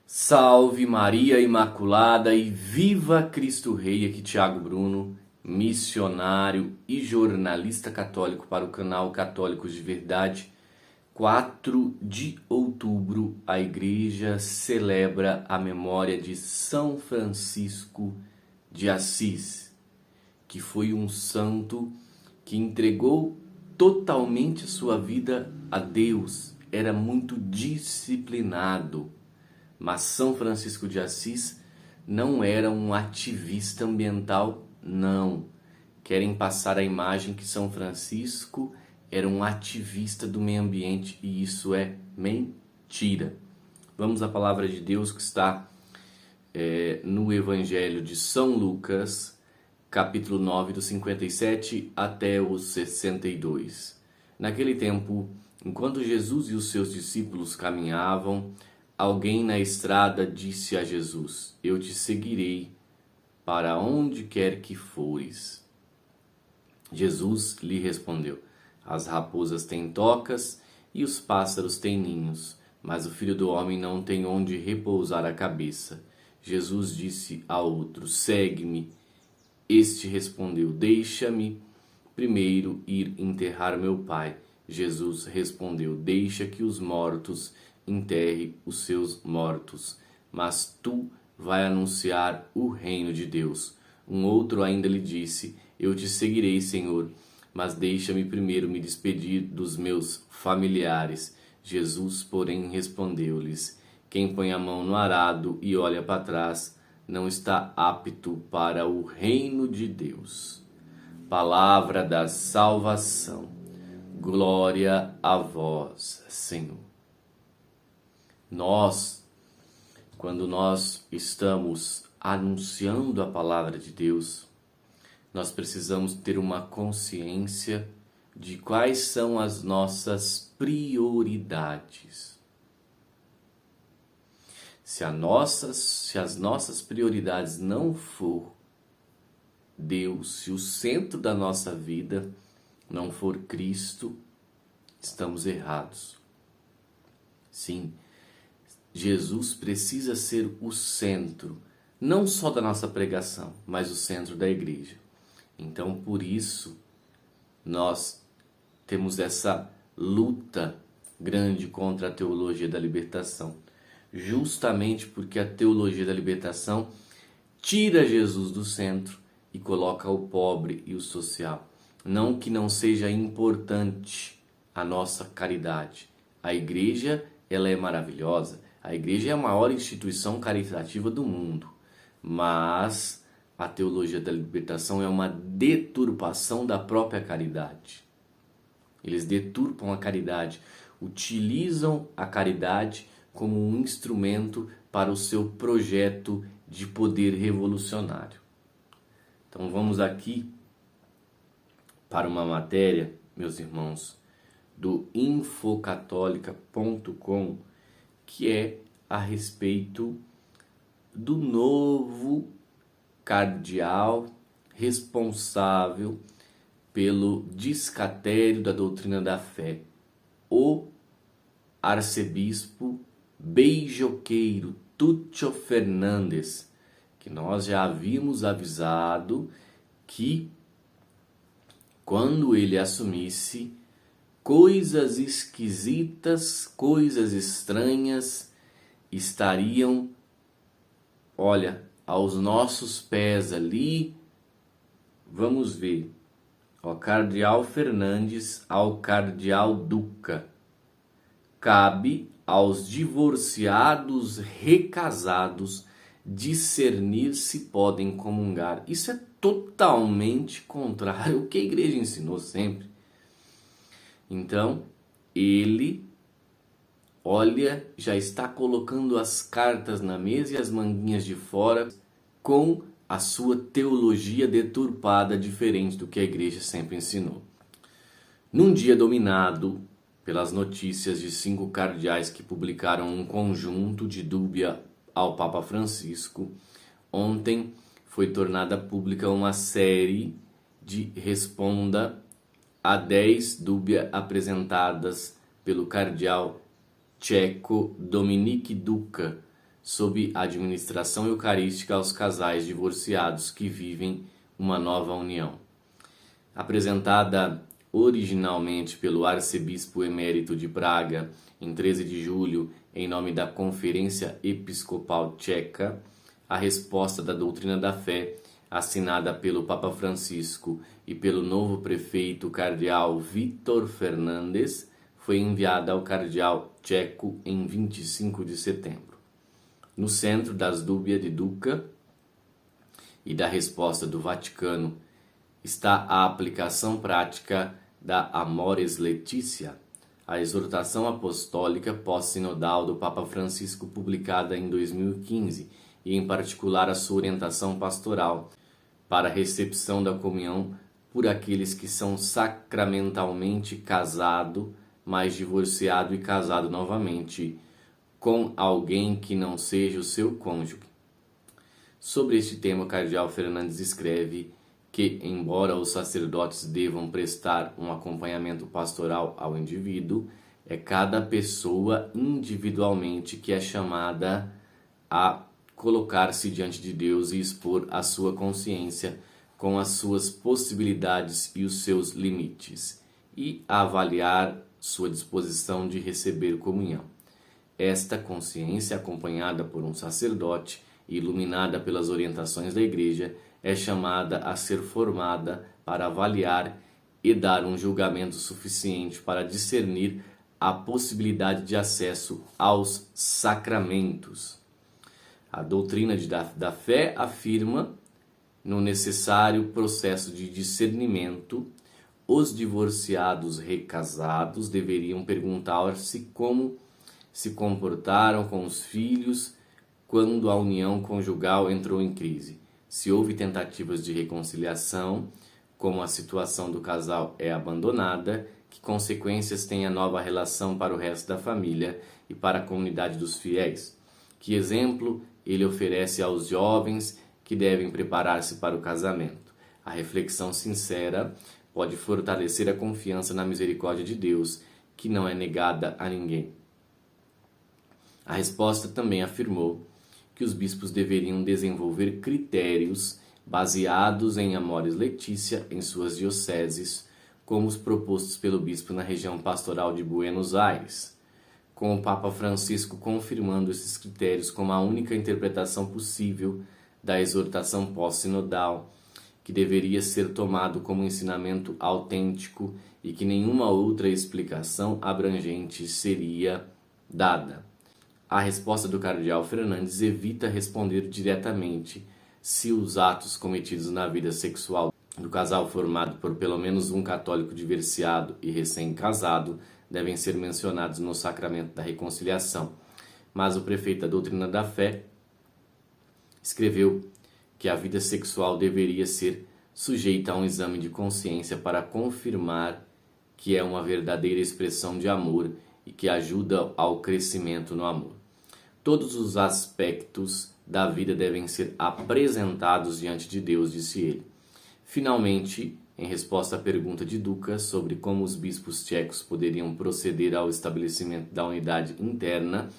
Salve Maria Imaculada e viva Cristo Rei! Aqui Thiago Bruno, missionário e jornalista católico para o canal Católicos de Verdade. 4 de outubro, a Igreja celebra a memória de São Francisco de Assis, que foi um santo que entregou totalmente sua vida a Deus, era muito disciplinado. Mas São Francisco de Assis não era um ativista ambiental, não. Querem passar a imagem que São Francisco era um ativista do meio ambiente e isso é mentira. Vamos à palavra de Deus que está no Evangelho de São Lucas, capítulo 9, do 57 até o 62. Naquele tempo, enquanto Jesus e os seus discípulos caminhavam, alguém na estrada disse a Jesus: Eu te seguirei para onde quer que fores. Jesus lhe respondeu: As raposas têm tocas e os pássaros têm ninhos, mas o Filho do Homem não tem onde repousar a cabeça. Jesus disse a outro: Segue-me. Este respondeu: Deixa-me primeiro ir enterrar meu pai. Jesus respondeu: Deixa que os mortos enterre os seus mortos, mas tu vai anunciar o reino de Deus. Um outro ainda lhe disse: Eu te seguirei, Senhor, mas deixa-me primeiro me despedir dos meus familiares. Jesus, porém, respondeu-lhes: Quem põe a mão no arado e olha para trás não está apto para o reino de Deus. Palavra da salvação. Glória a vós, Senhor. Quando nós estamos anunciando a palavra de Deus, nós precisamos ter uma consciência de quais são as nossas prioridades. Se as nossas prioridades não for Deus, se o centro da nossa vida não for Cristo, estamos errados. Sim, Jesus precisa ser o centro, não só da nossa pregação, mas o centro da igreja. Então, por isso, nós temos essa luta grande contra a teologia da libertação. Justamente porque a teologia da libertação tira Jesus do centro e coloca o pobre e o social. Não que não seja importante a nossa caridade. A igreja, ela é maravilhosa. A igreja é a maior instituição caritativa do mundo, mas a teologia da libertação é uma deturpação da própria caridade. Eles deturpam a caridade, utilizam a caridade como um instrumento para o seu projeto de poder revolucionário. Então vamos aqui para uma matéria, meus irmãos, do infocatolica.com, que é a respeito do novo cardeal responsável pelo descatério da doutrina da fé, o arcebispo beijoqueiro Túcio Fernandes, que nós já havíamos avisado que quando ele assumisse, coisas esquisitas, coisas estranhas estariam, aos nossos pés ali. Vamos ver. Cardeal Fernandes ao Cardeal Duca. Cabe aos divorciados recasados discernir se podem comungar. Isso é totalmente contrário ao que a igreja ensinou sempre. Então, ele, já está colocando as cartas na mesa e as manguinhas de fora com a sua teologia deturpada, diferente do que a igreja sempre ensinou. Num dia dominado pelas notícias de 5 cardeais que publicaram um conjunto de dúbia ao Papa Francisco, ontem foi tornada pública uma série de responda a 10 dúbias apresentadas pelo cardeal tcheco Dominik Duka sob a administração eucarística aos casais divorciados que vivem uma nova união. Apresentada originalmente pelo arcebispo emérito de Praga em 13 de julho, em nome da Conferência Episcopal Tcheca, a resposta da doutrina da fé, assinada pelo Papa Francisco e pelo novo prefeito cardeal Vítor Fernández, foi enviada ao cardeal tcheco em 25 de setembro. No centro das dúbias de Duca e da resposta do Vaticano está a aplicação prática da Amoris Laetitia, a exortação apostólica pós-sinodal do Papa Francisco, publicada em 2015, e em particular a sua orientação pastoral para a recepção da comunhão por aqueles que são sacramentalmente casados, mas divorciado e casado novamente com alguém que não seja o seu cônjuge. Sobre este tema, o cardeal Fernandes escreve que, embora os sacerdotes devam prestar um acompanhamento pastoral ao indivíduo, é cada pessoa individualmente que é chamada a colocar-se diante de Deus e expor a sua consciência com as suas possibilidades e os seus limites, e a avaliar sua disposição de receber comunhão. Esta consciência, acompanhada por um sacerdote e iluminada pelas orientações da Igreja, é chamada a ser formada para avaliar e dar um julgamento suficiente para discernir a possibilidade de acesso aos sacramentos. A doutrina da fé afirma, no necessário processo de discernimento, os divorciados recasados deveriam perguntar-se como se comportaram com os filhos quando a união conjugal entrou em crise. Se houve tentativas de reconciliação, como a situação do casal é abandonada, que consequências tem a nova relação para o resto da família e para a comunidade dos fiéis? Que exemplo ele oferece aos jovens que devem preparar-se para o casamento? A reflexão sincera pode fortalecer a confiança na misericórdia de Deus, que não é negada a ninguém. A resposta também afirmou que os bispos deveriam desenvolver critérios baseados em Amoris Laetitia em suas dioceses, como os propostos pelo bispo na região pastoral de Buenos Aires, com o Papa Francisco confirmando esses critérios como a única interpretação possível da exortação pós-sinodal, que deveria ser tomado como ensinamento autêntico e que nenhuma outra explicação abrangente seria dada. A resposta do cardeal Fernandes evita responder diretamente se os atos cometidos na vida sexual do casal formado por pelo menos um católico divorciado e recém-casado devem ser mencionados no sacramento da reconciliação. Mas o prefeito da doutrina da fé escreveu que a vida sexual deveria ser sujeita a um exame de consciência para confirmar que é uma verdadeira expressão de amor e que ajuda ao crescimento no amor. Todos os aspectos da vida devem ser apresentados diante de Deus, disse ele. Finalmente, em resposta à pergunta de Duca sobre como os bispos tchecos poderiam proceder ao estabelecimento da unidade interna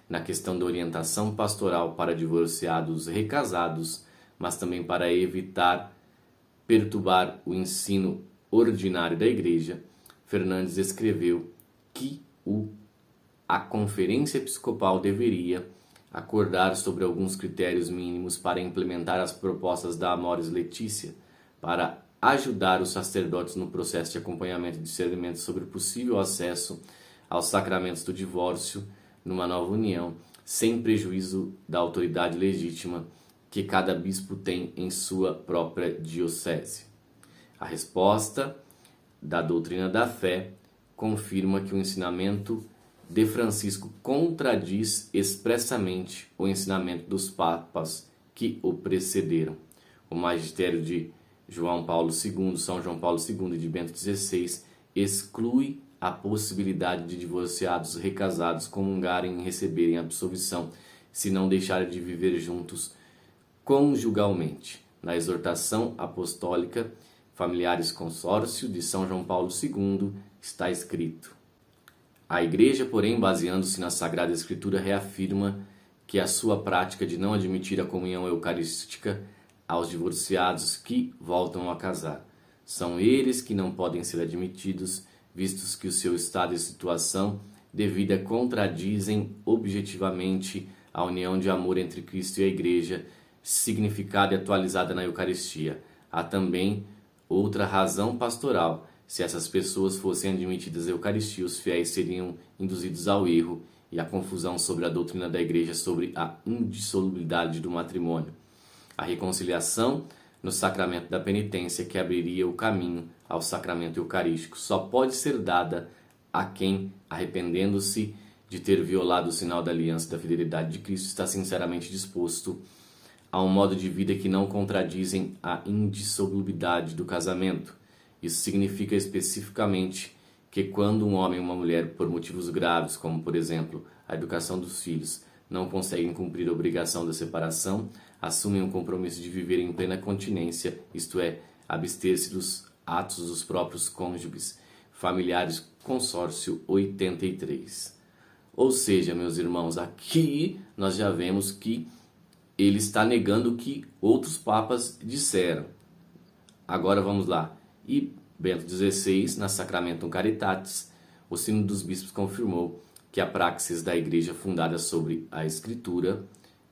na questão da orientação pastoral para divorciados recasados, mas também para evitar perturbar o ensino ordinário da Igreja, Fernandes escreveu que a Conferência Episcopal deveria acordar sobre alguns critérios mínimos para implementar as propostas da Amoris Laetitia, para ajudar os sacerdotes no processo de acompanhamento e discernimento sobre o possível acesso aos sacramentos do divórcio numa nova união, sem prejuízo da autoridade legítima que cada bispo tem em sua própria diocese. A resposta da doutrina da fé confirma que o ensinamento de Francisco contradiz expressamente o ensinamento dos papas que o precederam. O magistério de João Paulo II, São João Paulo II e de Bento XVI exclui a possibilidade de divorciados recasados comungarem e receberem absolvição se não deixarem de viver juntos conjugalmente. Na exortação apostólica Familiares Consórcio de São João Paulo II está escrito: a Igreja, porém, baseando-se na Sagrada Escritura, reafirma que é a sua prática de não admitir a comunhão eucarística aos divorciados que voltam a casar. São eles que não podem ser admitidos, vistos que o seu estado e situação de vida contradizem objetivamente a união de amor entre Cristo e a Igreja, significada e atualizada na Eucaristia. Há também outra razão pastoral. Se essas pessoas fossem admitidas à Eucaristia, os fiéis seriam induzidos ao erro e à confusão sobre a doutrina da Igreja sobre a indissolubilidade do matrimônio. A reconciliação no sacramento da penitência, que abriria o caminho ao sacramento eucarístico, só pode ser dada a quem, arrependendo-se de ter violado o sinal da aliança da fidelidade de Cristo, está sinceramente disposto a um modo de vida que não contradizem a indissolubilidade do casamento. Isso significa especificamente que quando um homem e uma mulher, por motivos graves, como por exemplo a educação dos filhos, não conseguem cumprir a obrigação da separação, assumem o compromisso de viver em plena continência, isto é, abster-se dos atos dos próprios cônjuges, familiares, consórcio 83. Ou seja, meus irmãos, aqui nós já vemos que ele está negando o que outros papas disseram. Agora vamos lá. E Bento XVI, na Sacramentum Caritatis, o Sínodo dos Bispos confirmou que a praxis da Igreja fundada sobre a Escritura,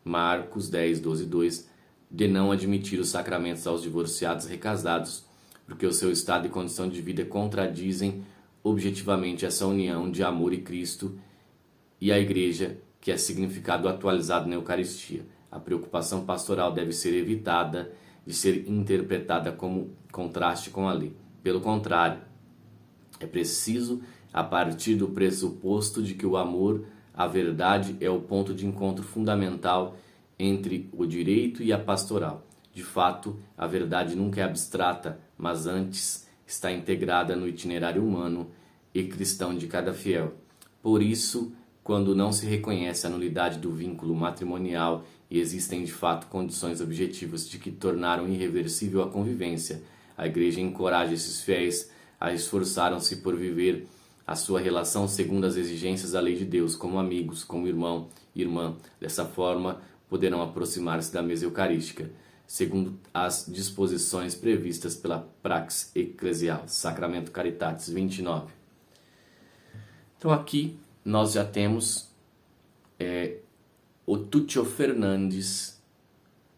Marcos 10, 12, 2, de não admitir os sacramentos aos divorciados recasados, porque o seu estado e condição de vida contradizem objetivamente essa união de amor e Cristo e a Igreja, que é significado atualizado na Eucaristia. A preocupação pastoral deve ser evitada de ser interpretada como contraste com a lei. Pelo contrário, é preciso, a partir do pressuposto de que o amor à verdade é o ponto de encontro fundamental entre o direito e a pastoral. De fato, a verdade nunca é abstrata, mas antes está integrada no itinerário humano e cristão de cada fiel. Por isso, quando não se reconhece a nulidade do vínculo matrimonial e existem de fato condições objetivas de que tornaram irreversível a convivência, a Igreja encoraja esses fiéis a esforçaram-se por viver a sua relação segundo as exigências da lei de Deus, como amigos, como irmão e irmã. Dessa forma, poderão aproximar-se da mesa eucarística, segundo as disposições previstas pela Praxis Eclesial, Sacramento Caritatis 29. Então aqui nós já temos o Tuccio Fernandes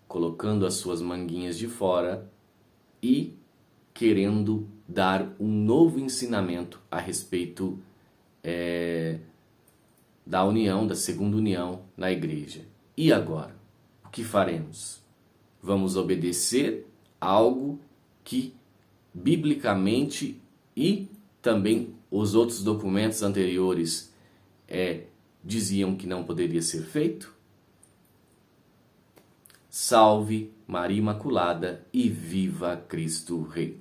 colocando as suas manguinhas de fora e querendo dar um novo ensinamento a respeito da união, da segunda união na igreja. E agora? O que faremos? Vamos obedecer algo que biblicamente e também os outros documentos anteriores diziam que não poderia ser feito? Salve Maria Imaculada e viva Cristo Rei!